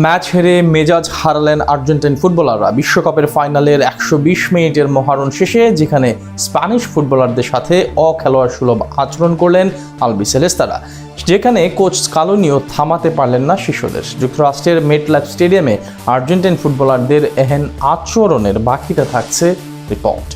Match হেরে মেজাজ হারালেন আর্জেন্টাইন ফুটবলাররা। বিশ্বকাপের ফাইনালের 120 মিনিটের মহারণ শেষে যেখানে স্প্যানিশ ফুটবলারদের সাথে অখেলোয়াড় সুলভ আচরণ করলেন আলবিসেলেস্তারা, যেখানে কোচ স্কালোনিও থামাতে পারলেন না শিশুদের। যুক্তরাষ্ট্রের মেটলাইফ স্টেডিয়ামে আর্জেন্টাইন ফুটবলারদের এহেন আচরণের বাকিটা থাকছে রিপোর্ট।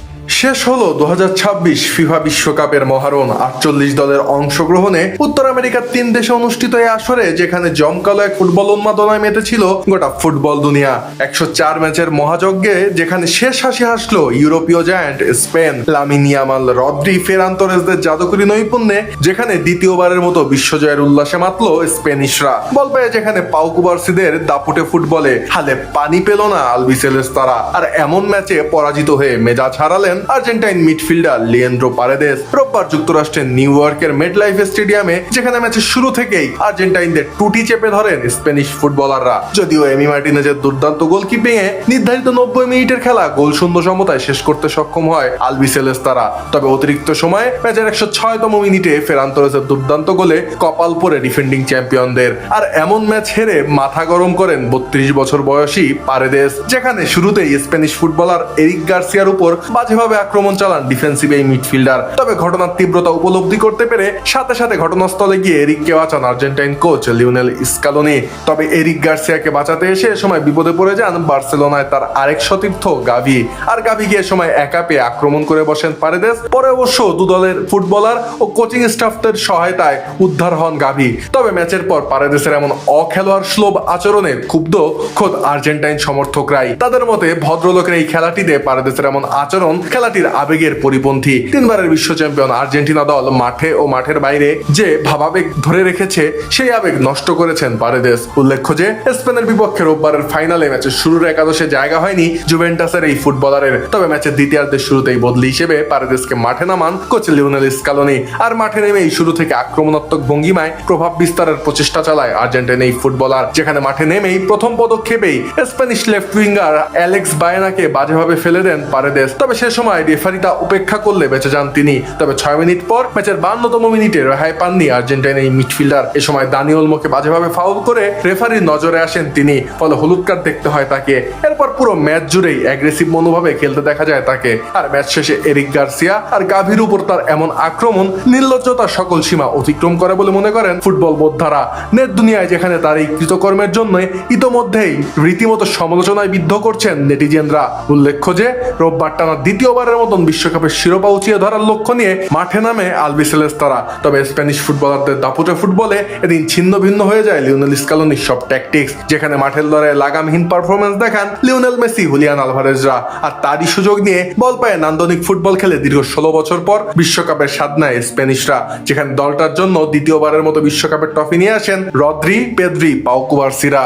শেষ হলো 2026 ফিফা বিশ্বকাপের মহারণ। 48 দলের অংশগ্রহণে উত্তর আমেরিকার 3 দেশে অনুষ্ঠিত এই আসরে, যেখানে জমকালো এক ফুটবল উন্মাদনায় মেতেছিল গোটা ফুটবল দুনিয়া। 104 ম্যাচের মহাযজ্ঞে যেখানে শেষ হাসি হাসলো ইউরোপীয় giant Spain. Lamine Yamal, Rodri, Ferran তোরেসদের জাদুকরী নৈপুণ্যে যেখানে দ্বিতীয়বারের মতো বিশ্বজয়ের উল্লাসে মাতলো স্পেনিশরা। বল পায়ে যেখানে পাউ কুবার্সিদের দাপুটে ফুটবলে হালে পানি পেল না আলবিসেলেস্তারা। আর এমন ম্যাচে পরাজিত হয়ে মেজাজ হারালেন আর্জেন্টাইন মিডফিল্ডার লিয়েন্দ্রো পারেদেস। রোববার যুক্তরাষ্ট্রের নিউ ইয়র্কের মেটলাইফ স্টেডিয়ামে, যেখানে ম্যাচের শুরু থেকেই আর্জেন্টাইনদের টুটি চেপে ধরেন স্প্যানিশ ফুটবলাররা। যদিও এমি মার্টিনেজের দুর্দান্ত গোলকিপিং এ নির্ধারিত 90 মিনিটের খেলা গোলশূন্য সমতায় শেষ করতে সক্ষম হয় আলবিসেলেস্তারা, তবে অতিরিক্ত সময়ে ম্যাচের 106তম মিনিটে ফেরান তোরেসের দুর্দান্ত গোলে কপাল পড়ে ডিফেন্ডিং চ্যাম্পিয়নদের। আর এমন ম্যাচ হেরে মাথা গরম করেন 32 বছর বয়সী পারেদেস, যেখানে শুরুতেই স্প্যানিশ ফুটবলার এরিক গার্সিয়ার উপর বাজেভাবে আক্রমণ চালান ডিফেন্সিভ এই মিডফিল্ডার। তবে ঘটনার তীব্রতা উপলব্ধি করতে পেরে সাথে সাথে ঘটনাস্থলে গিয়ে এরিককে বাঁচান আর্জেন্টাইন কোচ লিওনেল স্কালোনি। তবে এরিক গার্সিয়াকে বাঁচাতে এসে সময় বিপদে পড়ে যান বার্সেলোনায় তার আরেক সতীর্থ গাভি। আর গাভি গিয়ে সময় একা পেয়ে আক্রমণ করে বসেন পারেদেস। পরে অবশ্য দু দলের ফুটবলার ও কোচিং স্টাফদের সহায়তায় উদ্ধার হন গাভি। তবে ম্যাচের পর পারেদেসের এমন অখেলোয়াড় সুলভ আচরণে ক্ষুব্ধ খোদ আর্জেন্টাইন সমর্থকরাই। তাদের মতে ভদ্রলোকের এই খেলাটিতে পারেদেসের এমন আচরণ খেলাটির আবেগের পরিপন্থী। 3 বারের বিশ্ব চ্যাম্পিয়ন আর্জেন্টিনা দল মাঠে ও মাঠের বাইরে যে ভাবাবেগ ধরে রেখেছে, সেই আবেগ নষ্ট করেছেন পারেদেস। উল্লেখ্য যে স্পেনের বিপক্ষে রোববারের ফাইনালে ম্যাচের শুরুর একাদশে জায়গা হয়নি জুভেন্টাসের এই ফুটবলারের। তবে ম্যাচের দ্বিতীয়ার্ধের শুরুতেই বদলি হিসেবে পারেদেসকে মাঠে নামান কোচ লিওনেল স্কালোনি। আর মাঠে নেমেই শুরু থেকে আক্রমণাত্মক ভঙ্গিমায় প্রভাব বিস্তারের প্রচেষ্টা চালায় আর্জেন্টাইন এই ফুটবলার, যেখানে মাঠে নেমেই প্রথম পদক্ষেপেই স্প্যানিশ লেফট উইঙ্গার অ্যালেক্স বায়েনাকে বাজেভাবে ফেলে দেন পারেদেস। তবে সে সময় রেফারি তা উপেক্ষা করলে বেঁচে যান তিনি। তবে 6 মিনিট পর ম্যাচের 52তম মিনিটে রেহাই পাননি আর্জেন্টাইন এই মিডফিল্ডার। এ সময় দানি ওলমোকে বাজেভাবে ফাউল করে রেফারির নজরে আসেন তিনি, ফলে হলুদ কার্ড দেখতে হয় তাকে। এরপর পুরো ম্যাচ জুড়েই অ্যাগ্রেসিভ মনোভাবে খেলতে দেখা যায় তাকে। আর ম্যাচ শেষে এরিক গার্সিয়া আর গাভির উপর তার এমন আক্রমণ নির্লজ্জতার সকল সীমা অতিক্রম করে বলে মনে করেন ফুটবল বোদ্ধারা। নেট দুনিয়ায় যেখানে তার এই কৃতকর্মের জন্য ইতোমধ্যেই রীতিমতো সমালোচনায় বিদ্ধ করছেন নেটিজেনরা। উল্লেখ্য যে রোববার টানা দ্বিতীয়বারের মতন বিশ্বকাপের শিরোপা উঁচিয়ে ধরার লক্ষ্য নিয়ে মাঠে নামে আলবিসেলেস্তারা। তবে স্প্যানিশ ফুটবলারদের দাপুটে ফুটবলে এদিন ছিন্ন ভিন্ন হয়ে যায় লিওনেল স্কালোনির সব ট্যাকটিক্স, যেখানে মাঠের লড়াইয়ে লাগামহীন পারফরমেন্স দেখান লিওনেল মেসি, হুলিয়ান আলভারেজরা। আর তারই সুযোগ নিয়ে বল পায়ে নান্দনিক ফুটবল খেলে দীর্ঘ 16 বছর পর বিশ্বকাপের স্বাদ নেয় স্প্যানিশরা, যেখানে দলটার জন্য দ্বিতীয়বারের মতো বিশ্বকাপের ট্রফি নিয়ে আসেন রদ্রি, পেদ্রি, পাউ কুবার্সিরা।